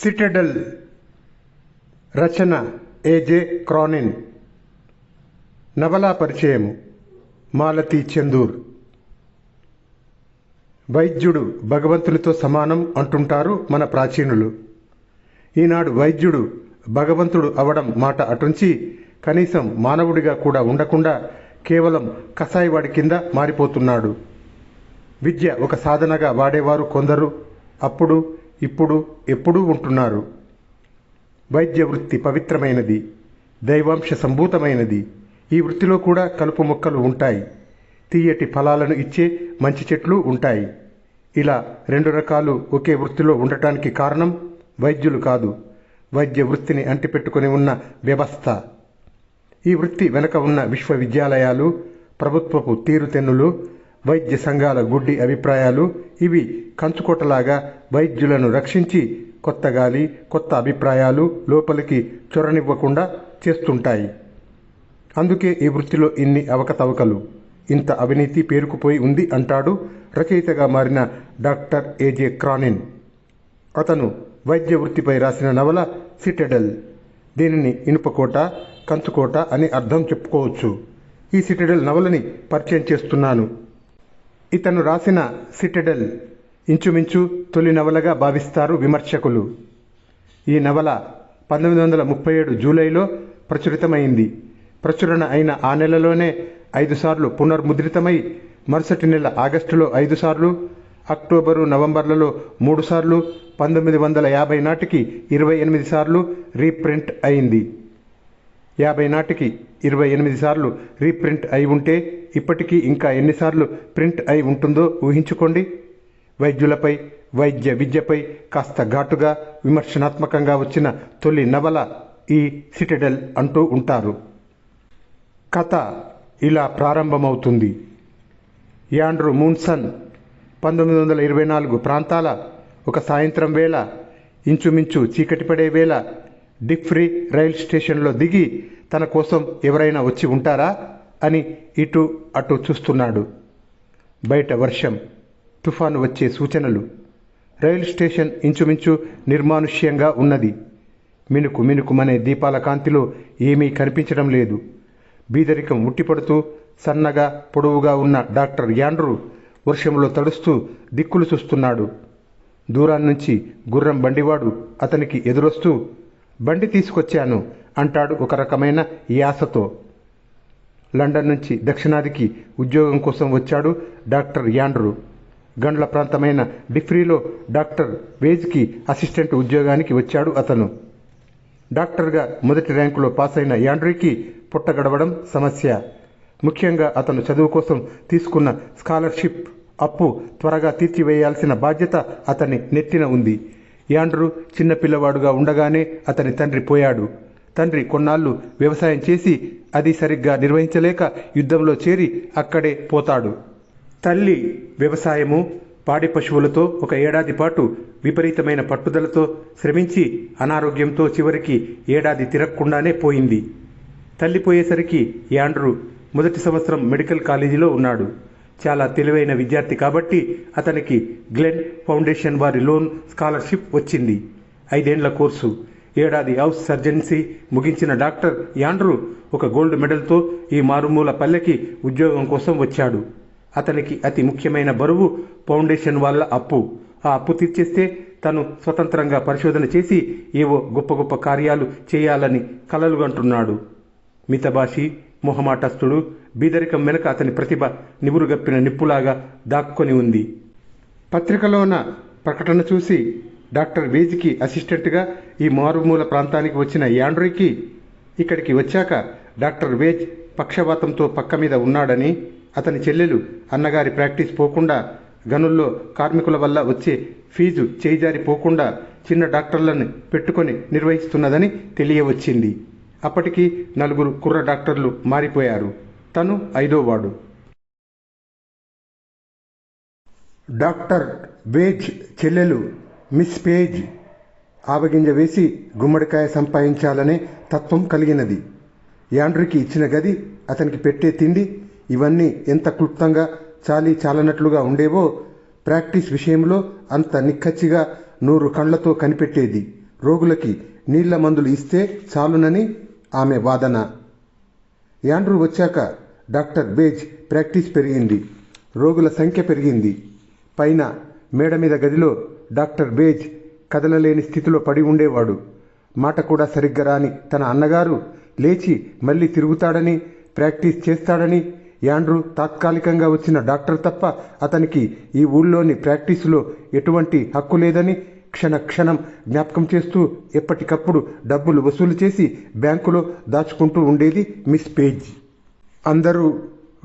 Citadel రచన ఏ.జె. క్రానిన్. నవలా పరిచయము మాలతీ చందూర్. వైద్యుడు భగవంతునితో సమానం అంటుంటారు మన ప్రాచీనులు. ఈనాడు వైద్యుడు భగవంతుడు అవడం మాట అటుంచి కనీసం మానవుడిగా కూడా ఉండకుండా కేవలం కసాయివాడి కింద మారిపోతున్నాడు. విద్య ఒక సాధనగా వాడేవారు కొందరు అప్పుడు ఇప్పుడు ఎప్పుడూ ఉంటున్నారు. వైద్య వృత్తి పవిత్రమైనది, దైవాంశ సంభూతమైనది. ఈ వృత్తిలో కూడా కలుపు మొక్కలు ఉంటాయి, తీయటి ఫలాలను ఇచ్చే మంచి చెట్లు ఉంటాయి. ఇలా రెండు రకాలు ఒకే వృత్తిలో ఉండటానికి కారణం వైద్యులు కాదు, వైద్య వృత్తిని అంటిపెట్టుకుని ఉన్న వ్యవస్థ. ఈ వృత్తి వెనుక ఉన్న విశ్వవిద్యాలయాలు, ప్రభుత్వపు తీరుతెన్నులు, వైద్య సంఘాల గుడ్డి అభిప్రాయాలు ఇవి కంచుకోటలాగా వైద్యులను రక్షించి కొత్త గాలి, కొత్త అభిప్రాయాలు లోపలికి చొరనివ్వకుండా చేస్తుంటాయి. అందుకే ఈ వృత్తిలో ఇన్ని అవకతవకలు, ఇంత అవినీతి పేరుకుపోయి ఉంది అంటాడు రచయితగా మారిన డాక్టర్ ఏ.జె. క్రానిన్. అతను వైద్య వృత్తిపై రాసిన నవల సిటడెల్. దీనిని ఇనుపకోట, కంచుకోట అని అర్థం చెప్పుకోవచ్చు. ఈ సిటడెల్ నవలని పరిచయం చేస్తున్నాను. ఇతను రాసిన సిటడెల్ ఇంచుమించు తొలి నవలగా భావిస్తారు విమర్శకులు. ఈ నవల 1937 జూలైలో ప్రచురితమైంది. ప్రచురణ అయిన ఆ నెలలోనే 5 సార్లు పునర్ముద్రితమై మరుసటి నెల ఆగస్టులో 5 సార్లు, అక్టోబరు నవంబర్లలో 3 సార్లు, 1950 నాటికి 28 సార్లు రీప్రింట్ అయింది. 50 నాటికి 28 సార్లు రీప్రింట్ అయి ఉంటే ఇప్పటికీ ఇంకా ఎన్నిసార్లు ప్రింట్ అయి ఉంటుందో ఊహించుకోండి. వైద్యులపై, వైద్య విద్యపై కాస్త ఘాటుగా విమర్శనాత్మకంగా వచ్చిన తొలి నవల ఈ సిటడెల్ అంటూ ఉంటారు. కథ ఇలా ప్రారంభమవుతుంది. యాండ్రూ మూన్సన్ 1924 ప్రాంతాల ఒక సాయంత్రం వేళ, ఇంచుమించు చీకటి పడే వేళ డిఫ్రీ రైల్ స్టేషన్లో దిగి తన కోసం ఎవరైనా వచ్చి ఉంటారా అని ఇటు అటు చూస్తున్నాడు. బయట వర్షం, తుఫాను వచ్చే సూచనలు. రైలు స్టేషన్ ఇంచుమించు నిర్మానుష్యంగా ఉన్నది. మినుకు మినుకుమనే దీపాల కాంతిలో ఏమీ కనిపించడం లేదు. బీదరికం ఉట్టిపడుతూ సన్నగా పొడవుగా ఉన్న డాక్టర్ యాండ్రూ వర్షంలో తడుస్తూ దిక్కులు చూస్తున్నాడు. దూరాన్నించి గుర్రం బండివాడు అతనికి ఎదురొస్తూ బండి తీసుకొచ్చాను అంటాడు ఒక రకమైన యాసతో. లండన్ నుంచి దక్షిణాదికి ఉద్యోగం కోసం వచ్చాడు డాక్టర్ యాండ్రూ. గండ్ల ప్రాంతమైన డిఫ్రీలో డాక్టర్ వేజ్కి అసిస్టెంట్ ఉద్యోగానికి వచ్చాడు అతను. డాక్టర్గా మొదటి ర్యాంకులో పాస్ అయిన యాండ్రూకి పుట్ట గడవడం సమస్య. ముఖ్యంగా అతను చదువు కోసం తీసుకున్న స్కాలర్షిప్ అప్పు త్వరగా తీర్చివేయాల్సిన బాధ్యత అతని నెత్తిన ఉంది. యాండ్రూ చిన్నపిల్లవాడుగా ఉండగానే అతని తండ్రి పోయాడు. తండ్రి కొన్నాళ్ళు వ్యవసాయం చేసి అది సరిగ్గా నిర్వహించలేక యుద్ధంలో చేరి అక్కడే పోతాడు. తల్లి వ్యవసాయము, పాడి పశువులతో ఒక ఏడాది పాటు విపరీతమైన పట్టుదలతో శ్రమించి అనారోగ్యంతో చివరికి ఏడాది తిరగకుండానే పోయింది. తల్లి పోయేసరికి యాండ్రూ మొదటి సంవత్సరం మెడికల్ కాలేజీలో ఉన్నాడు. చాలా తెలివైన విద్యార్థి కాబట్టి అతనికి గ్లెన్ ఫౌండేషన్ వారి లోన్ స్కాలర్షిప్ వచ్చింది. 5 ఏళ్ల కోర్సు, ఏడాది హౌస్ సర్జన్సీ ముగించిన డాక్టర్ యాండ్రూ ఒక గోల్డ్ మెడల్తో ఈ మారుమూల పల్లెకి ఉద్యోగం కోసం వచ్చాడు. అతనికి అతి ముఖ్యమైన బరువు ఫౌండేషన్ వాళ్ళ అప్పు. ఆ అప్పు తీర్చేస్తే తను స్వతంత్రంగా పరిశోధన చేసి ఏవో గొప్ప గొప్ప కార్యాలు చేయాలని కలలుగంటున్నాడు. మితభాషి, మొహమాటస్తుడు, బీదరికం వెనుక అతని ప్రతిభ నివురుగప్పిన నిప్పులాగా దాక్కొని ఉంది. పత్రికలోన ప్రకటన చూసి డాక్టర్ వేజ్కి అసిస్టెంట్గా ఈ మారుమూల ప్రాంతానికి వచ్చిన యాండ్రూకి ఇక్కడికి వచ్చాక డాక్టర్ వేజ్ పక్షవాతంతో పక్క మీద ఉన్నాడని, అతని చెల్లెలు అన్నగారి ప్రాక్టీస్ పోకుండా, గనుల్లో కార్మికుల వల్ల వచ్చే ఫీజు చేయిజారిపోకుండా చిన్న డాక్టర్లను పెట్టుకొని నిర్వహిస్తున్నదని తెలియవచ్చింది. అప్పటికి 4 కుర్ర డాక్టర్లు మారిపోయారు. తను 5వ వాడు. డాక్టర్ వేజ్ చెల్లెలు మిస్ పేజ్ ఆవగింజ వేసి గుమ్మడికాయ సంపాదించాలనే తత్వం కలిగినది. యాండ్రూకి ఇచ్చిన గది, అతనికి పెట్టే తిండి ఇవన్నీ ఎంత క్లుప్తంగా చాలీ చాలనట్లుగా ఉండేవో ప్రాక్టీస్ విషయంలో అంత నిక్కచ్చిగా 100 కళ్లతో కనిపెట్టేది. రోగులకి నీళ్ల మందులు ఇస్తే చాలునని ఆమె వాదన. యాండ్రూ వచ్చాక డాక్టర్ బేజ్ ప్రాక్టీస్ పెరిగింది. రోగుల సంఖ్య పెరిగింది. పైన మేడ మీద గదిలో డాక్టర్ బేజ్ కదలలేని స్థితిలో పడి ఉండేవాడు. మాట కూడా సరిగ్గా రాని తన అన్నగారు లేచి మళ్ళీ తిరుగుతాడని, ప్రాక్టీస్ చేస్తాడని యాండ్రూ తాత్కాలికంగా వచ్చిన డాక్టర్ తప్ప అతనికి ఈ ఊళ్ళోని ప్రాక్టీసులో ఎటువంటి హక్కు లేదని క్షణం జ్ఞాపకం చేస్తూ ఎప్పటికప్పుడు డబ్బులు వసూలు చేసి బ్యాంకులో దాచుకుంటూ ఉండేది మిస్ పేజ్. అందరూ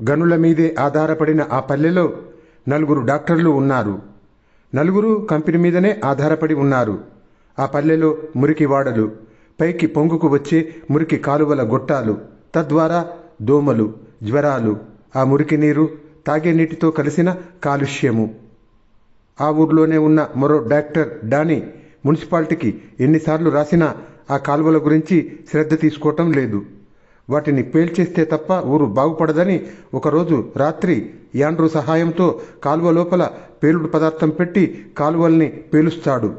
గనుల మీదే ఆధారపడిన ఆ పల్లెలో 4 డాక్టర్లు ఉన్నారు. 4 కంపెనీ మీదనే ఆధారపడి ఉన్నారు. ఆ పల్లెలో మురికి వాడలు, పైకి పొంగుకు వచ్చే మురికి కాలువల గొట్టాలు, తద్వారా దోమలు, జ్వరాలు, ఆ మురికి నీరు తాగే నీటితో కలిసిన కాలుష్యము. ఆ ఊర్లోనే ఉన్న మరో డాక్టర్ డానీ మున్సిపాలిటీకి ఎన్నిసార్లు రాసినా ఆ కాలువల గురించి శ్రద్ధ తీసుకోవటం లేదు. వాటిని పేల్చేస్తే తప్ప ఊరు బాగుపడదని ఒకరోజు రాత్రి యాండ్రూ సహాయంతో కాలువ లోపల పేలుడు పదార్థం పెట్టి కాలువల్ని పేలుస్తాడు.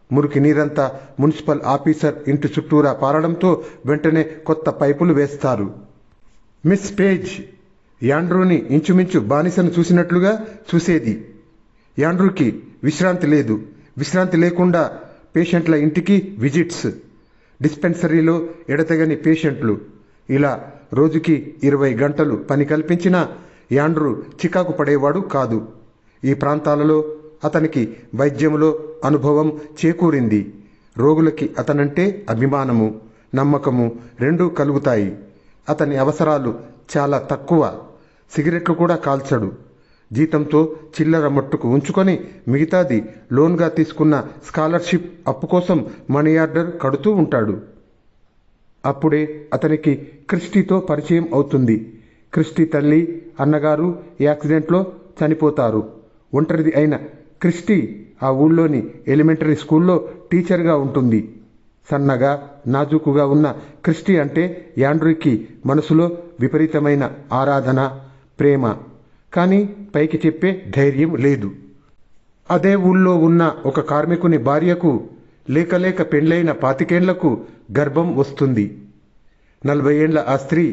మురికి నీరంతా మున్సిపల్ ఆఫీసర్ ఇంటి చుట్టూరా పారడంతో వెంటనే కొత్త పైపులు వేస్తారు. మిస్ పేజ్ యాండ్రూని ఇంచుమించు బానిసను చూసినట్లుగా చూసేది. యాండ్రూకి విశ్రాంతి లేదు. విశ్రాంతి లేకుండా పేషెంట్ల ఇంటికి విజిట్స్, డిస్పెన్సరీలో ఎడతెగని పేషెంట్లు, ఇలా రోజుకి 20 గంటలు పని కల్పించినా యాండ్రూ చికాకు పడేవాడు కాదు. ఈ ప్రాంతాలలో అతనికి వైద్యంలో అనుభవం చేకూరింది. రోగులకి అతనంటే అభిమానము, నమ్మకము రెండూ కలుగుతాయి. అతని అవసరాలు చాలా తక్కువ. సిగరెట్లు కూడా కాల్చడు. జీతంతో చిల్లర మట్టుకు ఉంచుకొని మిగతాది లోన్గా తీసుకున్న స్కాలర్షిప్ అప్పు కోసం మనీ ఆర్డర్ కడుతూ ఉంటాడు. అప్పుడే అతనికి క్రిస్టీతో పరిచయం అవుతుంది. క్రిస్టీ తల్లి, అన్నగారు యాక్సిడెంట్లో చనిపోతారు. ఒంటరిది అయిన క్రిస్టీ ఆ ఊళ్ళోని ఎలిమెంటరీ స్కూల్లో టీచర్గా ఉంటుంది. సన్నగా నాజూకుగా ఉన్న క్రిస్టీ అంటే యాండ్రూకి మనసులో విపరీతమైన ఆరాధన, ప్రేమ. కానీ పైకి చెప్పే ధైర్యం లేదు. అదే ఊళ్ళో ఉన్న ఒక కార్మికుని భార్యకు లేక పెండ్లైన 25 ఏళ్లకు గర్భం వస్తుంది. 40 ఏళ్ల ఆ స్త్రీ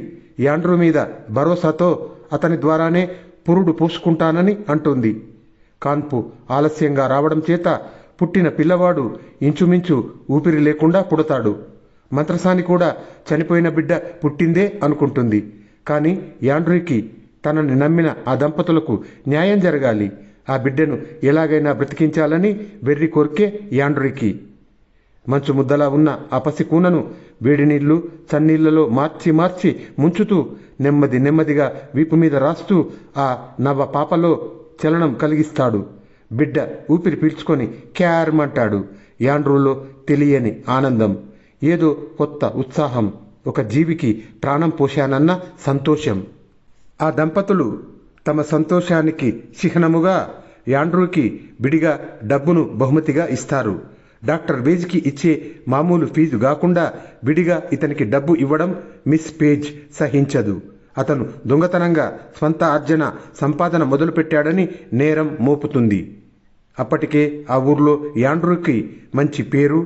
యాండ్రూ మీద భరోసాతో అతని ద్వారానే పురుడు పోసుకుంటానని అంటుంది. కాన్పు ఆలస్యంగా రావడం చేత పుట్టిన పిల్లవాడు ఇంచుమించు ఊపిరి లేకుండా పుడతాడు. మంత్రసాని కూడా చనిపోయిన బిడ్డ పుట్టిందే అనుకుంటుంది. కానీ యాండ్రూకి తనని నమ్మిన ఆ దంపతులకు న్యాయం జరగాలి. ఆ బిడ్డను ఎలాగైనా బ్రతికించాలని వెర్రి కోరికే యాండ్రూకి. మంచు ముద్దలా ఉన్న ఆ పసికూనను వేడి నీళ్లు చన్నీళ్లలో మార్చి ముంచుతూ నెమ్మదిగా వీపు మీద రాస్తూ ఆ నవ పాపలో చలనం కలిగిస్తాడు. బిడ్డ ఊపిరి పీల్చుకొని క్యార్మంటాడు. యాండ్రూలో తెలియని ఆనందం, ఏదో కొత్త ఉత్సాహం, ఒక జీవికి ప్రాణం పోశానన్న సంతోషం. ఆ దంపతులు తమ సంతోషానికి చిహ్నముగా యాండ్రూకి విడిగా డబ్బును బహుమతిగా ఇస్తారు. డాక్టర్ బేజ్కి ఇచ్చే మామూలు ఫీజు కాకుండా విడిగా ఇతనికి డబ్బు ఇవ్వడం మిస్ పేజ్ సహించదు. అతను దొంగతనంగా స్వంత ఆర్జన సంపాదన మొదలుపెట్టాడని నేరం మోపుతుంది. అప్పటికే ఆ ఊర్లో యాండ్రూకి మంచి పేరు,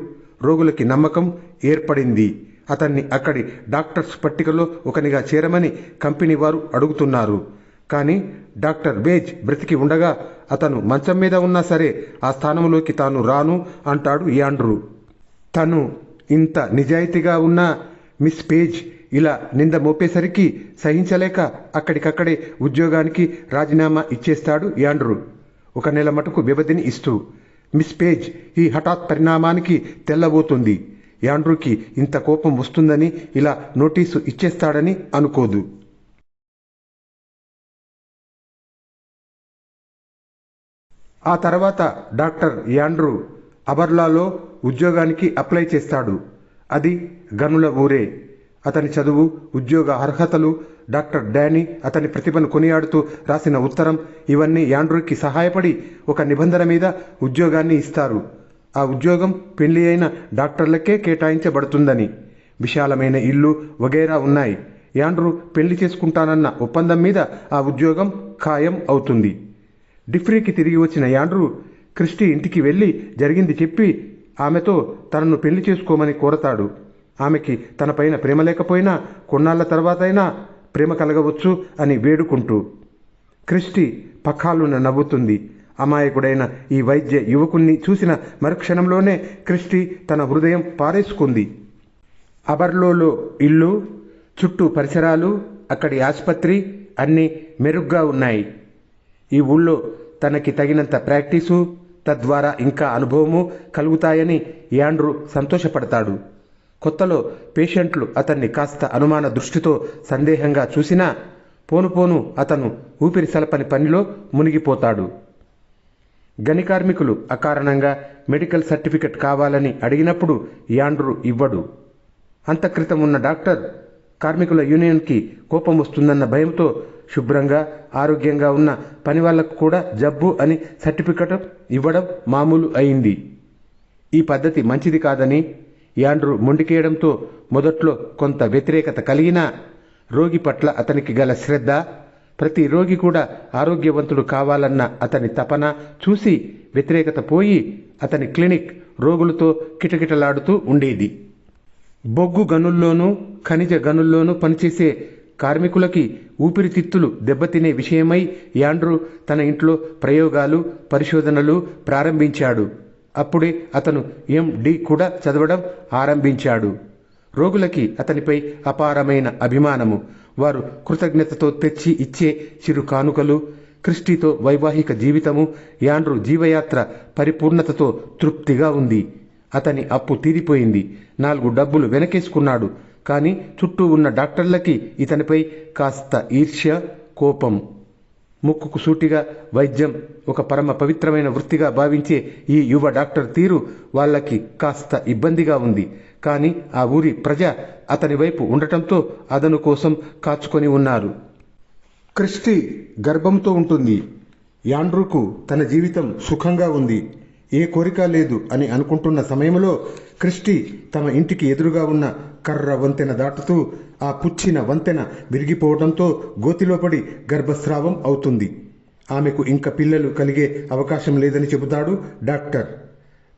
రోగులకి నమ్మకం ఏర్పడింది. అతన్ని అక్కడి డాక్టర్స్ పట్టికలో ఒకనిగా చేరమని కంపెనీ వారు అడుగుతున్నారు. కానీ డాక్టర్ బేజ్ బ్రతికి ఉండగా అతను మంచం మీద ఉన్నా సరే ఆ స్థానంలోకి తాను రాను అంటాడు యాండ్రూ. తను ఇంత నిజాయితీగా ఉన్న మిస్ పేజ్ ఇలా నింద మోపేసరికి సహించలేక అక్కడికక్కడే ఉద్యోగానికి రాజీనామా ఇచ్చేస్తాడు యాండ్రూ. 1 నెల మటుకు వ్యవధిని ఇస్తూ. మిస్ పేజ్ ఈ హఠాత్ పరిణామానికి తెల్లబోతుంది. యాండ్రూకి ఇంత కోపం వస్తుందని, ఇలా నోటీసు ఇచ్చేస్తాడని అనుకోదు. ఆ తర్వాత డాక్టర్ యాండ్రూ అబర్లాలో ఉద్యోగానికి అప్లై చేస్తాడు. అది గనుల ఊరే. అతని చదువు, ఉద్యోగ అర్హతలు, డాక్టర్ డానీ అతని ప్రతిభను కొనియాడుతూ రాసిన ఉత్తరం ఇవన్నీ యాండ్రూకి సహాయపడి ఒక నిబంధన మీద ఉద్యోగాన్ని ఇస్తారు. ఆ ఉద్యోగం పెళ్లి అయిన డాక్టర్లకే కేటాయించబడుతుందని. విశాలమైన ఇల్లు వగైరా ఉన్నాయి. యాండ్రూ పెళ్లి చేసుకుంటానన్న ఒప్పందం మీద ఆ ఉద్యోగం ఖాయం అవుతుంది. డిఫ్రీకి తిరిగి వచ్చిన యాండ్రూ క్రిస్టీ ఇంటికి వెళ్ళి జరిగింది చెప్పి ఆమెతో తనను పెళ్లి చేసుకోమని కోరతాడు. ఆమెకి తనపైన ప్రేమ లేకపోయినా కొన్నాళ్ల తర్వాతైనా ప్రేమ కలగవచ్చు అని వేడుకుంటూ. క్రిస్టి పక్కాలున నవ్వుతుంది. అమాయకుడైన ఈ వైద్య యువకుణ్ణి చూసిన మరుక్షణంలోనే క్రిస్టి తన హృదయం పారేసుకుంది. అబర్లోలో ఇల్లు, చుట్టూ పరిసరాలు, అక్కడి ఆసుపత్రి అన్నీ మెరుగ్గా ఉన్నాయి. ఈ ఊళ్ళో తనకి తగినంత ప్రాక్టీసు, తద్వారా ఇంకా అనుభవము కలుగుతాయని యాండ్రూ సంతోషపడతాడు. కొత్తలో పేషెంట్లు అతన్ని కాస్త అనుమాన దృష్టితో సందేహంగా చూసినా పోను అతను ఊపిరి సలపని పనిలో మునిగిపోతాడు. గని కార్మికులు అకారణంగా మెడికల్ సర్టిఫికెట్ కావాలని అడిగినప్పుడు యాండ్రూ ఇవ్వడు. అంతక్రితం ఉన్న డాక్టర్ కార్మికుల యూనియన్కి కోపం వస్తుందన్న భయంతో శుభ్రంగా ఆరోగ్యంగా ఉన్న పని వాళ్లకు కూడా జబ్బు అని సర్టిఫికెట్ ఇవ్వడం మామూలు అయింది. ఈ పద్ధతి మంచిది కాదని యాండ్రూ మొండికేయడంతో మొదట్లో కొంత వ్యతిరేకత కలిగినా రోగి పట్ల అతనికి గల శ్రద్ధ, ప్రతి రోగి కూడా ఆరోగ్యవంతుడు కావాలన్న అతని తపన చూసి వ్యతిరేకత పోయి అతని క్లినిక్ రోగులతో కిటకిటలాడుతూ ఉండేది. బొగ్గు గనుల్లోనూ ఖనిజ గనుల్లోనూ పనిచేసే కార్మికులకి ఊపిరితిత్తులు దెబ్బతినే విషయమై యాండ్రూ తన ఇంట్లో ప్రయోగాలు, పరిశోధనలు ప్రారంభించాడు. అప్పుడే అతను MD కూడా చదవడం ఆరంభించాడు. రోగులకి అతనిపై అపారమైన అభిమానము. వారు కృతజ్ఞతతో తెచ్చి ఇచ్చే చిరు కానుకలు, క్రిస్టితో వైవాహిక జీవితము, యాండ్రూ జీవయాత్ర పరిపూర్ణతతో తృప్తిగా ఉంది. అతని అప్పు తీరిపోయింది. 4 డబ్బులు వెనకేసుకున్నాడు. కానీ చుట్టూ ఉన్న డాక్టర్లకి ఇతనిపై కాస్త ఈర్ష్య, కోపం. ముక్కుకు సూటిగా వైద్యం ఒక పరమ పవిత్రమైన వృత్తిగా భావించే ఈ యువ డాక్టర్ తీరు వాళ్ళకి కాస్త ఇబ్బందిగా ఉంది. కానీ ఆ ఊరి ప్రజ అతని వైపు ఉండటంతో అదను కోసం కాచుకొని ఉన్నారు. క్రిస్టి గర్భంతో ఉంటుంది. యాండ్రూకు తన జీవితం సుఖంగా ఉంది, ఏ కోరిక లేదు అని అనుకుంటున్న సమయంలో క్రిస్టి తమ ఇంటికి ఎదురుగా ఉన్న కర్ర వంతెన దాటుతూ ఆ పుచ్చిన వంతెన విరిగిపోవడంతో గోతిలో పడి గర్భస్రావం అవుతుంది. ఆమెకు ఇంకా పిల్లలు కలిగే అవకాశం లేదని చెబుతాడు డాక్టర్.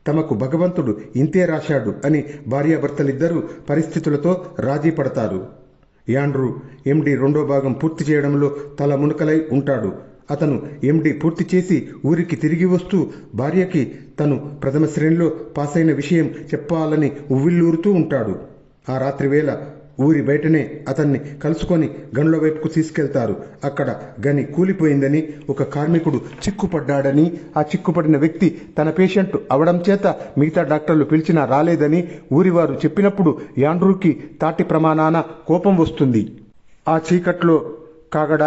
తమకు భగవంతుడు ఇంతే రాశాడు అని భార్యాభర్తలిద్దరూ పరిస్థితులతో రాజీ పడతారు. యాండ్రూ MD 2వ భాగం పూర్తి చేయడంలో తల మునకలై ఉంటాడు. అతను MD పూర్తి చేసి ఊరికి తిరిగి వస్తూ భార్యకి తను ప్రథమ శ్రేణిలో పాసైన విషయం చెప్పాలని ఉవ్విళ్ళూరుతూ ఉంటాడు. ఆ రాత్రి వేళ ఊరి బయటనే అతన్ని కలుసుకొని గనుల వైపుకు తీసుకెళ్తారు. అక్కడ గని కూలిపోయిందని, ఒక కార్మికుడు చిక్కుపడ్డాడని, ఆ చిక్కుపడిన వ్యక్తి తన పేషెంట్ అవడం చేత మిగతా డాక్టర్లు పిలిచినా రాలేదని ఊరివారు చెప్పినప్పుడు యాండ్రూకి తాటి ప్రమాణాన కోపం వస్తుంది. ఆ చీకట్లో కాగడ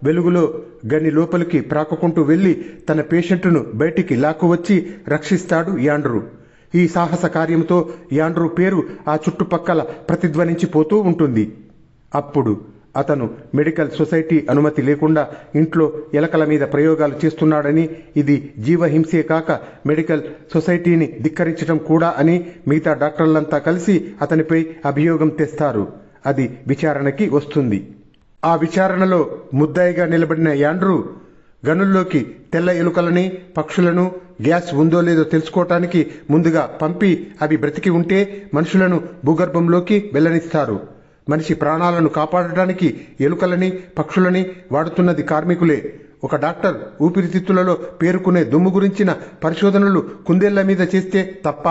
వెలుగులో గని లోపలికి ప్రాకుకుంటూ వెళ్లి తన పేషెంట్ను బయటికి లాక్కువచ్చి రక్షిస్తాడు యాండ్రూ. ఈ సాహస కార్యంతో యాండ్రూ పేరు ఆ చుట్టుపక్కల ప్రతిధ్వనించిపోతూ ఉంటుంది. అప్పుడు అతను మెడికల్ సొసైటీ అనుమతి లేకుండా ఇంట్లో ఎలకల మీద ప్రయోగాలు చేస్తున్నాడని, ఇది జీవహింసే కాక మెడికల్ సొసైటీని ధిక్కరించడం కూడా అని మిగతా డాక్టర్లంతా కలిసి అతనిపై అభియోగం తెస్తారు. అది విచారణకి వస్తుంది. ఆ విచారణలో ముద్దాయిగా నిలబడిన యాండ్రూ గనుల్లోకి తెల్ల ఎలుకలని, పక్షులను గ్యాస్ ఉందో లేదో తెలుసుకోవటానికి ముందుగా పంపి అవి బ్రతికి ఉంటే మనుషులను భూగర్భంలోకి వెళ్లనిస్తారు. మనిషి ప్రాణాలను కాపాడటానికి ఎలుకలని, పక్షులని వాడుతున్నది కార్మికులే. ఒక డాక్టర్ ఊపిరితిత్తులలో పేరుకునే దుమ్ము గురించిన పరిశోధనలు కుందేళ్ల మీద చేస్తే తప్ప.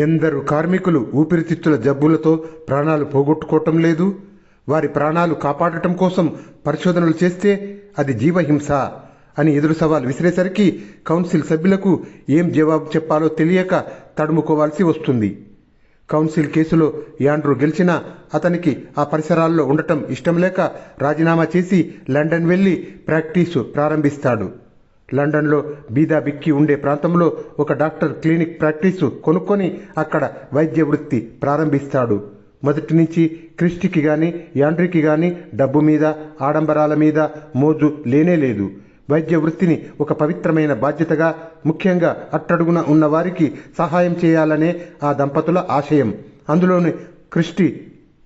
ఎందరు కార్మికులు ఊపిరితిత్తుల జబ్బులతో ప్రాణాలు పోగొట్టుకోవటం లేదు. వారి ప్రాణాలు కాపాడటం కోసం పరిశోధనలు చేస్తే అది జీవహింస అని ఎదురు సవాల్ విసిరేసరికి కౌన్సిల్ సభ్యులకు ఏం జవాబు చెప్పాలో తెలియక తడుముకోవాల్సి వస్తుంది. కౌన్సిల్ కేసులో యాండ్రూ గెలిచినా అతనికి ఆ పరిసరాల్లో ఉండటం ఇష్టం లేక రాజీనామా చేసి లండన్ వెళ్లి ప్రాక్టీసు ప్రారంభిస్తాడు. లండన్లో బీదా బిక్కి ఉండే ప్రాంతంలో ఒక డాక్టర్ క్లినిక్ ప్రాక్టీసు కొనుక్కొని అక్కడ వైద్య వృత్తి ప్రారంభిస్తాడు. మొదటి నుంచి క్రిస్టికి గాని యాండ్రీకి గాని డబ్బు మీద, ఆడంబరాల మీద మోజు లేనేలేదు. వైద్య వృత్తిని ఒక పవిత్రమైన బాధ్యతగా, ముఖ్యంగా అట్టడుగున ఉన్న వారికి సహాయం చేయాలనే ఆ దంపతుల ఆశయం. అందులోని క్రిస్టి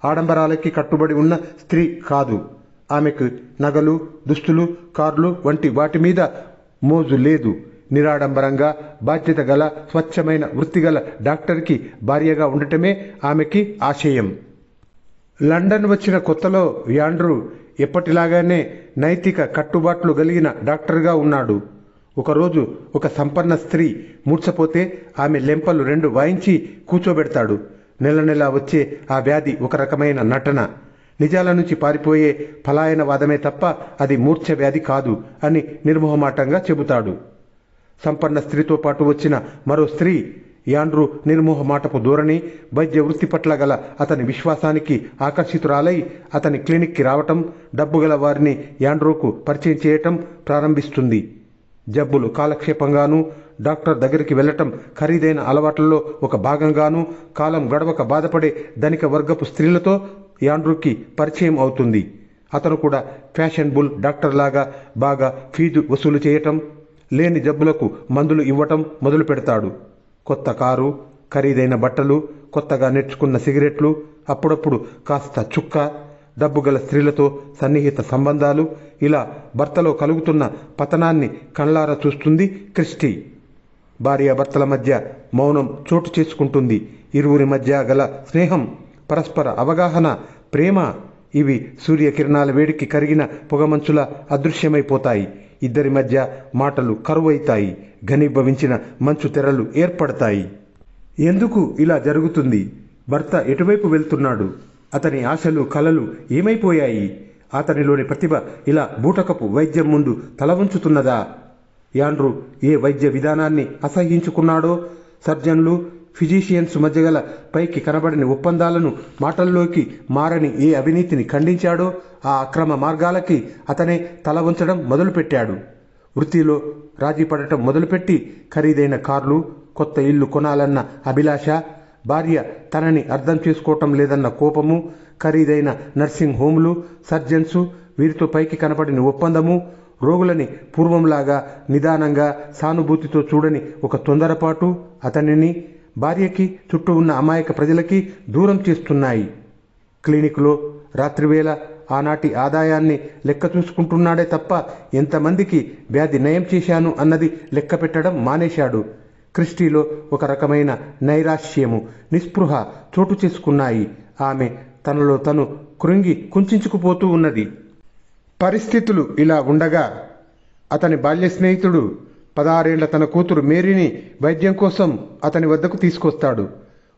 ఆడంబరాలకి కట్టుబడి ఉన్న స్త్రీ కాదు. ఆమెకు నగలు, దుస్తులు, కార్లు వంటి వాటి మీద మోజు లేదు. నిరాడంబరంగా బాధ్యత గల స్వచ్ఛమైన వృత్తిగల డాక్టర్కి భార్యగా ఉండటమే ఆమెకి ఆశయం. లండన్ వచ్చిన కొత్తలో యాండ్రూ ఎప్పటిలాగానే నైతిక కట్టుబాట్లు కలిగిన డాక్టర్గా ఉన్నాడు. ఒకరోజు ఒక సంపన్న స్త్రీ మూర్ఛపోతే ఆమె లెంపలు 2 వాయించి కూర్చోబెడతాడు. నెల నెలా వచ్చే ఆ వ్యాధి ఒక రకమైన నటన. నిజాల నుంచి పారిపోయే పలాయనవాదమే తప్ప అది మూర్ఛ వ్యాధి కాదు అని నిర్మోహమాటంగా చెబుతాడు. సంపన్న స్త్రీతో పాటు వచ్చిన మరో స్త్రీ యాండ్రూ నిర్మోహమాటపు ధోరణి, వైద్య వృత్తి పట్ల గల అతని విశ్వాసానికి ఆకర్షితురాలై అతని క్లినిక్కి రావటం, డబ్బు గల వారిని యాండ్రూకు పరిచయం చేయటం ప్రారంభిస్తుంది. జబ్బులు కాలక్షేపంగానూ, డాక్టర్ దగ్గరికి వెళ్లటం ఖరీదైన అలవాట్లలో ఒక భాగంగానూ కాలం గడవక బాధపడే ధనిక వర్గపు స్త్రీలతో యాండ్రూకి పరిచయం అవుతుంది. అతను కూడా ఫ్యాషనబుల్ డాక్టర్ లాగా బాగా ఫీజు వసూలు చేయటం, లేని జబ్బులకు మందులు ఇవ్వటం మొదలు పెడతాడు. కొత్త కారు, ఖరీదైన బట్టలు, కొత్తగా నేర్చుకున్న సిగరెట్లు, అప్పుడప్పుడు కాస్త చుక్క, డబ్బు గల స్త్రీలతో సన్నిహిత సంబంధాలు, ఇలా భర్తలో కలుగుతున్న పతనాన్ని కళ్ళారా చూస్తుంది క్రిస్టీ. భార్యాభర్తల మధ్య మౌనం చోటు చేసుకుంటుంది. ఇరువురి మధ్య గల స్నేహం, పరస్పర అవగాహన, ప్రేమ ఇవి సూర్యకిరణాల వేడికి కరిగిన పొగమంచులా అదృశ్యమైపోతాయి. ఇద్దరి మధ్య మాటలు కరువైతాయి. ఘనీభవించిన మంచు తెరలు ఏర్పడతాయి. ఎందుకు ఇలా జరుగుతుంది? భర్త ఎటువైపు వెళ్తున్నాడు? అతని ఆశలు, కలలు ఏమైపోయాయి? అతనిలోని ప్రతిభ ఇలా బూటకపు వైద్యం ముందు తల వంచుతున్నదా? యాండ్రూ ఏ వైద్య విధానాన్ని అసహ్యించుకున్నాడో, సర్జన్లు, ఫిజీషియన్స్ మధ్య గల పైకి కనబడని ఒప్పందాలను, మాటల్లోకి మారని ఏ అవినీతిని ఖండించాడో ఆ అక్రమ మార్గాలకి అతనే తల వంచడం మొదలుపెట్టాడు. వృత్తిలో రాజీ పడటం మొదలుపెట్టి ఖరీదైన కార్లు, కొత్త ఇల్లు కొనాలన్న అభిలాష, భార్య తనని అర్థం చేసుకోవటం లేదన్న కోపము, ఖరీదైన నర్సింగ్ హోములు, సర్జన్సు, వీరితో పైకి కనపడిన ఒప్పందము, రోగులని పూర్వంలాగా నిదానంగా సానుభూతితో చూడని ఒక తొందరపాటు అతనిని, భార్యకి, చుట్టూ ఉన్న అమాయక ప్రజలకి దూరం చేస్తున్నాయి. క్లినిక్లో రాత్రివేళ ఆనాటి ఆదాయాన్ని లెక్క చూసుకుంటున్నాడే తప్ప ఎంతమందికి వ్యాధి నయం చేశాను అన్నది లెక్క పెట్టడం మానేశాడు. క్రిస్టీలో ఒక రకమైన నైరాశ్యము, నిస్పృహ చోటు చేసుకున్నాయి. ఆమె తనలో తను కృంగి కుంచుకుపోతూ ఉన్నది. పరిస్థితులు ఇలా ఉండగా అతని బాల్య స్నేహితుడు 16 ఏళ్ల తన కూతురు మేరీని వైద్యం కోసం అతని వద్దకు తీసుకొస్తాడు.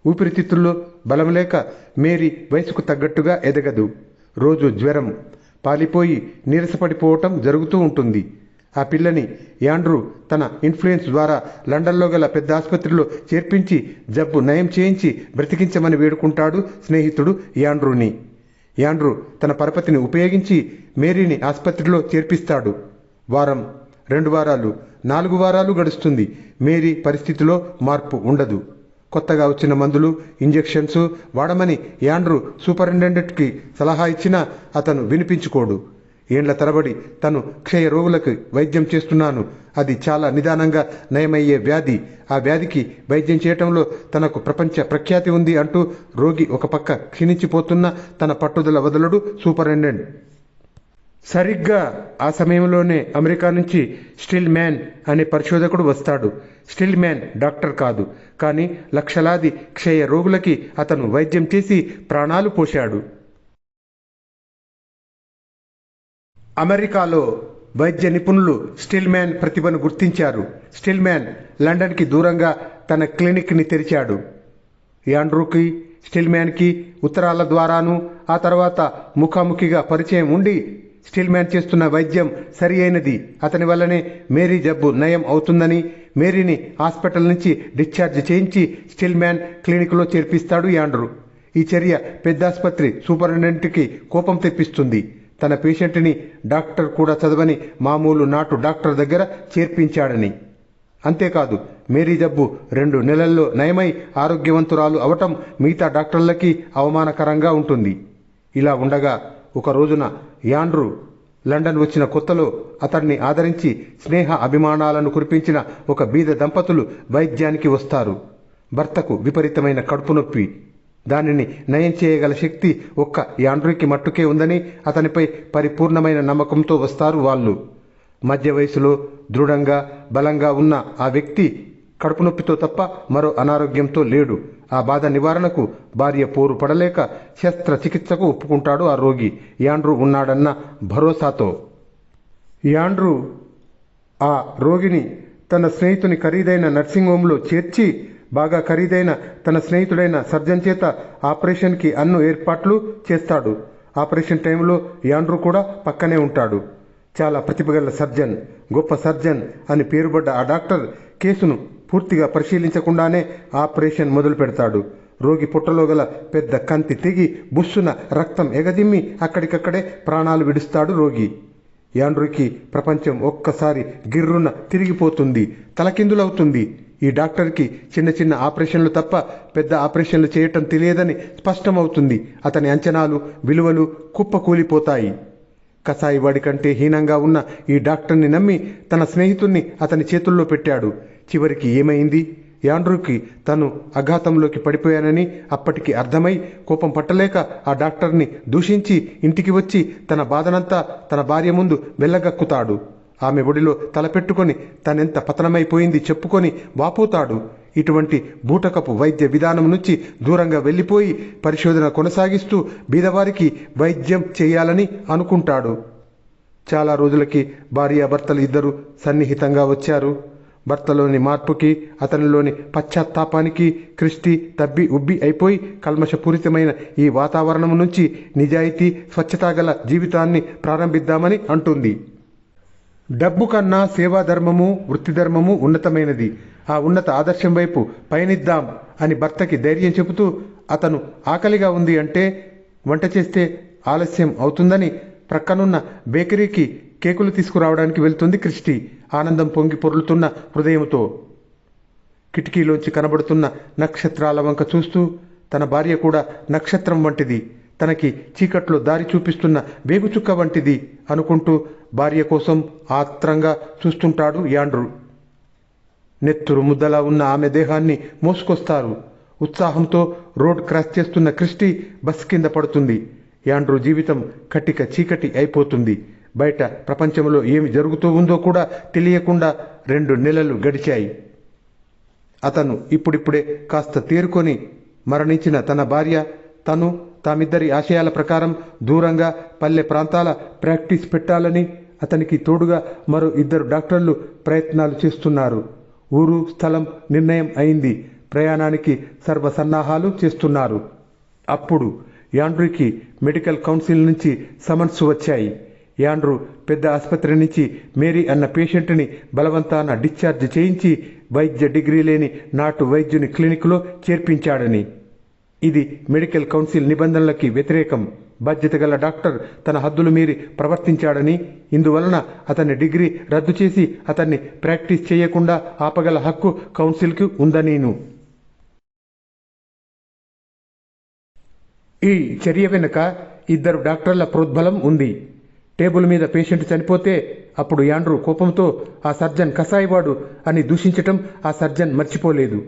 ఊపిరితిత్తుల్లో బలం లేక మేరీ వయసుకు తగ్గట్టుగా ఎదగదు. రోజు జ్వరం, పాలిపోయి నీరసపడిపోవటం జరుగుతూ ఉంటుంది. ఆ పిల్లని యాండ్రూ తన ఇన్ఫ్లుయెన్స్ ద్వారా లండన్లో గల పెద్ద ఆసుపత్రిలో చేర్పించి జబ్బు నయం చేయించి బ్రతికించమని వేడుకుంటాడు స్నేహితుడు యాండ్రూని. యాండ్రూ తన పరపతిని ఉపయోగించి మేరీని ఆసుపత్రిలో చేర్పిస్తాడు. వారం, 2 వారాలు, 4 వారాలు గడుస్తుంది. మేరీ పరిస్థితిలో మార్పు ఉండదు. కొత్తగా వచ్చిన మందులు, ఇంజెక్షన్స్ వాడమని యాండ్రూ సూపరింటెండెంట్కి సలహా ఇచ్చినా అతను వినిపించుకోడు. ఏండ్ల తరబడి తను క్షయ రోగులకు వైద్యం చేస్తున్నాను, అది చాలా నిదానంగా నయమయ్యే వ్యాధి, ఆ వ్యాధికి వైద్యం చేయటంలో తనకు ప్రపంచ ప్రఖ్యాతి ఉంది అంటూ రోగి ఒక పక్క క్షీణించిపోతున్న తన పట్టుదల వదలడు సూపరింటెండెంట్. సరిగ్గా ఆ సమయంలోనే అమెరికా నుంచి స్టిల్ మ్యాన్ అనే పరిశోధకుడు వస్తాడు. స్టిల్ మ్యాన్ డాక్టర్ కాదు, కానీ లక్షలాది క్షయ రోగులకి అతను వైద్యం చేసి ప్రాణాలు పోశాడు. అమెరికాలో వైద్య నిపుణులు స్టిల్ మ్యాన్ ప్రతిభను గుర్తించారు. స్టిల్ మ్యాన్ లండన్కి దూరంగా తన క్లినిక్ని తెరిచాడు. యాండ్రూకి, స్టిల్ మ్యాన్కి ఉత్తరాల ద్వారాను, ఆ తర్వాత ముఖాముఖిగా పరిచయం ఉండి స్టిల్ మ్యాన్ చేస్తున్న వైద్యం సరి అయినది, అతని వల్లనే మేరీ జబ్బు నయం అవుతుందని మేరీని హాస్పిటల్ నుంచి డిశ్చార్జ్ చేయించి స్టిల్ మ్యాన్ క్లినిక్లో చేర్పిస్తాడు యాండ్రూ. ఈ చర్య పెద్దాసుపత్రి సూపరింటెండెంట్కి కోపం తెప్పిస్తుంది. తన పేషెంట్ని డాక్టర్ కూడా చదవని మామూలు నాటు డాక్టర్ దగ్గర చేర్పించాడని. అంతేకాదు, మేరీ జబ్బు 2 నెలల్లో నయమై ఆరోగ్యవంతురాలు అవటం మిగతా డాక్టర్లకి అవమానకరంగా ఉంటుంది. ఇలా ఉండగా ఒక రోజున యాండ్రూ లండన్ వచ్చిన కొత్తలో అతన్ని ఆదరించి స్నేహ అభిమానాలను కురిపించిన ఒక బీద దంపతులు వైద్యానికి వస్తారు. భర్తకు విపరీతమైన కడుపు నొప్పి. దానిని నయం చేయగల శక్తి ఒక్క యాండ్రూకి మట్టుకే ఉందని అతనిపై పరిపూర్ణమైన నమ్మకంతో వస్తారు వాళ్ళు. మధ్య వయసులో దృఢంగా బలంగా ఉన్న ఆ వ్యక్తి కడుపు నొప్పితో తప్ప మరో అనారోగ్యంతో లేడు. ఆ బాధ నివారణకు భార్య పోరు పడలేక శస్త్రచికిత్సకు ఒప్పుకుంటాడు ఆ రోగి, యాండ్రూ ఉన్నాడన్న భరోసాతో. యాండ్రూ ఆ రోగిని తన స్నేహితుని ఖరీదైన నర్సింగ్ హోంలో చేర్చి బాగా ఖరీదైన తన స్నేహితుడైన సర్జన్ చేత ఆపరేషన్కి అన్ని ఏర్పాట్లు చేస్తాడు. ఆపరేషన్ టైంలో యాండ్రూ కూడా పక్కనే ఉంటాడు. చాలా ప్రతిభగల సర్జన్, గొప్ప సర్జన్ అని పేరుపడ్డ ఆ డాక్టర్ కేసును పూర్తిగా పరిశీలించకుండానే ఆపరేషన్ మొదలు పెడతాడు. రోగి పుట్టలో గల పెద్ద కంతి తెగి బుస్సున రక్తం ఎగదిమ్మి అక్కడికక్కడే ప్రాణాలు విడుస్తాడు రోగి. యాండ్రూకి ప్రపంచం ఒక్కసారి గిర్రున తిరిగిపోతుంది, తలకిందులవుతుంది. ఈ డాక్టర్కి చిన్న చిన్న ఆపరేషన్లు తప్ప పెద్ద ఆపరేషన్లు చేయటం తెలియదని స్పష్టమవుతుంది. అతని అంచనాలు, విలువలు కుప్పకూలిపోతాయి. కసాయివాడి కంటే హీనంగా ఉన్న ఈ డాక్టర్ని నమ్మి తన స్నేహితుణ్ణి అతని చేతుల్లో పెట్టాడు. చివరికి ఏమైంది? యాండ్రూకి తను అఘాతంలోకి పడిపోయానని అప్పటికి అర్థమై కోపం పట్టలేక ఆ డాక్టర్ని దూషించి ఇంటికి వచ్చి తన బాధనంతా తన భార్య ముందు వెళ్ళగక్కుతాడు. ఆమె ఒడిలో తలపెట్టుకొని తనెంత పతనమైపోయింది చెప్పుకొని వాపోతాడు. ఇటువంటి బూటకపు వైద్య విధానం నుంచి దూరంగా వెళ్ళిపోయి పరిశోధన కొనసాగిస్తూ బీదవారికి వైద్యం చేయాలని అనుకుంటాడు. చాలా రోజులకి భార్యాభర్తలు ఇద్దరు సన్నిహితంగా వచ్చారు. భర్తలోని మార్పుకి, అతనిలోని పశ్చాత్తాపానికి క్రిస్టి తబ్బి ఉబ్బి అయిపోయి కల్మషపూరితమైన ఈ వాతావరణం నుంచి నిజాయితీ, స్వచ్ఛత గల జీవితాన్ని ప్రారంభిద్దామని అంటుంది. డబ్బు కన్నా సేవాధర్మము, వృత్తిధర్మము ఉన్నతమైనది. ఆ ఉన్నత ఆదర్శం వైపు పయనిద్దాం అని భర్తకి ధైర్యం చెబుతూ, అతను ఆకలిగా ఉంది అంటే వంట చేస్తే ఆలస్యం అవుతుందని ప్రక్కనున్న బేకరీకి కేకులు తీసుకురావడానికి వెళ్తుంది క్రిస్టి, ఆనందం పొంగి పొర్లుతున్న హృదయంతో. కిటికీలోంచి కనబడుతున్న నక్షత్రాల వంక చూస్తూ, తన భార్య కూడా నక్షత్రం వంటిది, తనకి చీకట్లో దారి చూపిస్తున్న వేగుచుక్క వంటిది అనుకుంటూ భార్య కోసం ఆత్రంగా చూస్తుంటాడు యాండ్రూ. నెత్తురు ముద్దలా ఉన్న ఆమె దేహాన్ని మోసుకొస్తారు. ఉత్సాహంతో రోడ్ క్రాస్ చేస్తున్న క్రిస్టి బస్ కింద పడుతుంది. యాండ్రూ జీవితం కటిక చీకటి అయిపోతుంది. బయట ప్రపంచంలో ఏమి జరుగుతూ ఉందో కూడా తెలియకుండా 2 నెలలు గడిచాయి. అతను ఇప్పుడిప్పుడే కాస్త తేరుకొని మరణించిన తన భార్య, తను తామిద్దరి ఆశయాల ప్రకారం దూరంగా పల్లె ప్రాంతాల ప్రాక్టీస్ పెట్టాలని అతనికి తోడుగా మరో 2 డాక్టర్లు ప్రయత్నాలు చేస్తున్నారు. ఊరు, స్థలం నిర్ణయం అయింది. ప్రయాణానికి సర్వసన్నాహాలు చేస్తున్నారు. అప్పుడు యాండ్రూకి మెడికల్ కౌన్సిల్ నుంచి సమన్స్ వచ్చాయి. యాండ్రూ పెద్ద ఆసుపత్రి నుంచి మేరీ అన్న పేషెంట్ని బలవంతాన డిశ్చార్జ్ చేయించి వైద్య డిగ్రీ లేని నాటు వైద్యుని క్లినిక్లో చేర్పించాడని. ఇది మెడికల్ కౌన్సిల్ నిబంధనలకి వ్యతిరేకం. బాధ్యత గల డాక్టర్ తన హద్దులు మీరి ప్రవర్తించాడని, ఇందువలన అతని డిగ్రీ రద్దు చేసి అతన్ని ప్రాక్టీస్ చేయకుండా ఆపగల హక్కు కౌన్సిల్కి ఉందనీను. ఈ చర్య వెనుక 2 డాక్టర్ల ప్రోద్బలం ఉంది. టేబుల్ మీద పేషెంట్ చనిపోతే అప్పుడు యాండ్రూ కోపంతో ఆ సర్జన్ కసాయివాడు అని దూషించటం ఆ సర్జన్ మర్చిపోలేదు.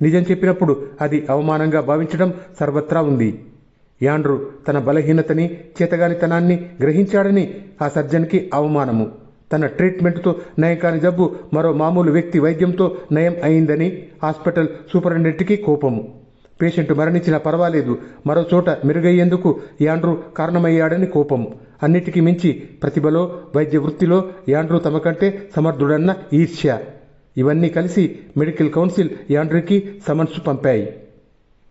నిజం చెప్పినప్పుడు అది అవమానంగా భావించడం సర్వత్రా ఉంది. యాండ్రూ తన బలహీనతని, చేతగానితనాన్ని గ్రహించాడని ఆ సర్జన్కి అవమానము. తన ట్రీట్మెంట్తో నయం కాని జబ్బు మరో మామూలు వ్యక్తి వైద్యంతో నయం అయిందని హాస్పిటల్ సూపరింటెండెంట్కి కోపము. పేషెంట్ మరణించినా పర్వాలేదు, మరో చోట మెరుగయ్యేందుకు యాండ్రూ కారణమయ్యాడని కోపం. అన్నిటికీ మించి ప్రతిభలో, వైద్య వృత్తిలో యాండ్రూ తమ కంటే సమర్థుడన్న ఈర్ష్య. ఇవన్నీ కలిసి మెడికల్ కౌన్సిల్ యాండ్రూకి సమన్స్ పంపాయి.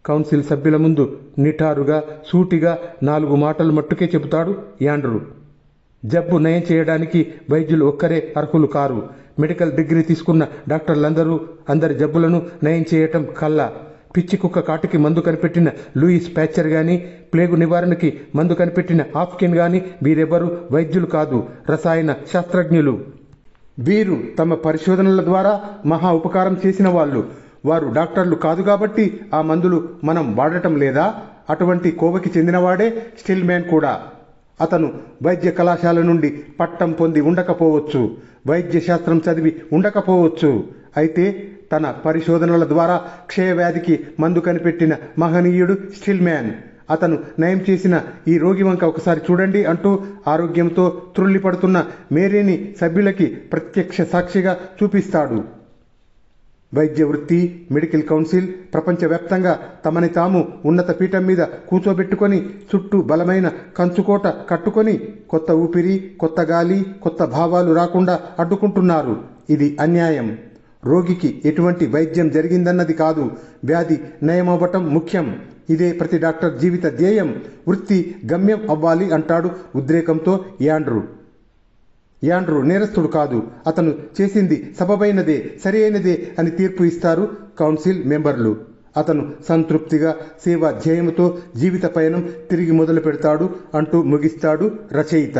కౌన్సిల్ సభ్యుల ముందు నిఠారుగా, సూటిగా 4 మాటలు మట్టుకే చెబుతాడు యాండ్రూ. జబ్బు నయం చేయడానికి వైద్యులు ఒక్కరే అర్హులు కారు. మెడికల్ డిగ్రీ తీసుకున్న డాక్టర్లందరూ అందరి జబ్బులను నయం చేయటం కల్లా. పిచ్చి కుక్క కాటికి మందు కనిపెట్టిన లూయిస్ ప్యాచర్ గాని, ప్లేగు నివారణకి మందు కనిపెట్టిన హాప్కిన్ గాని వీరెవ్వరూ వైద్యులు కాదు, రసాయన శాస్త్రజ్ఞులు. వీరు తమ పరిశోధనల ద్వారా మహా ఉపకారం చేసిన వాళ్ళు. వారు డాక్టర్లు కాదు కాబట్టి ఆ మందులు మనం వాడటం లేదా? అటువంటి కోవకి చెందినవాడే స్టిల్ మ్యాన్ కూడా. అతను వైద్య కళాశాల నుండి పట్టం పొంది ఉండకపోవచ్చు, వైద్య శాస్త్రం చదివి ఉండకపోవచ్చు. అయితే తన పరిశోధనల ద్వారా క్షయవ్యాధికి మందు కనిపెట్టిన మహనీయుడు స్టిల్ మ్యాన్. అతను నయం చేసిన ఈ రోగి వంక ఒకసారి చూడండి అంటూ ఆరోగ్యంతో త్రుళ్ళిపడుతున్న మేరీని సభ్యులకి ప్రత్యక్ష సాక్షిగా చూపిస్తాడు. వైద్య వృత్తి, మెడికల్ కౌన్సిల్ ప్రపంచవ్యాప్తంగా తమని తాము ఉన్నత పీఠం మీద కూర్చోబెట్టుకొని చుట్టూ బలమైన కంచుకోట కట్టుకొని కొత్త ఊపిరి, కొత్త గాలి, కొత్త భావాలు రాకుండా అడ్డుకుంటున్నారు. ఇది అన్యాయం. రోగికి ఎటువంటి వైద్యం జరిగిందన్నది కాదు, వ్యాధి నయమవ్వటం ముఖ్యం. ఇదే ప్రతి డాక్టర్ జీవిత ధ్యేయం. వృత్తి గమ్యం అవ్వాలి అంటాడు ఉద్రేకంతో యాండ్రూ నేరస్తుడు కాదు, అతను చేసింది సబబైనదే, సరి అయినదే అని తీర్పు ఇస్తారు కౌన్సిల్ మెంబర్లు. అతను సంతృప్తిగా సేవా ధ్యేయంతో జీవిత పయనం తిరిగి మొదలు పెడతాడు అంటూ ముగిస్తాడు రచయిత.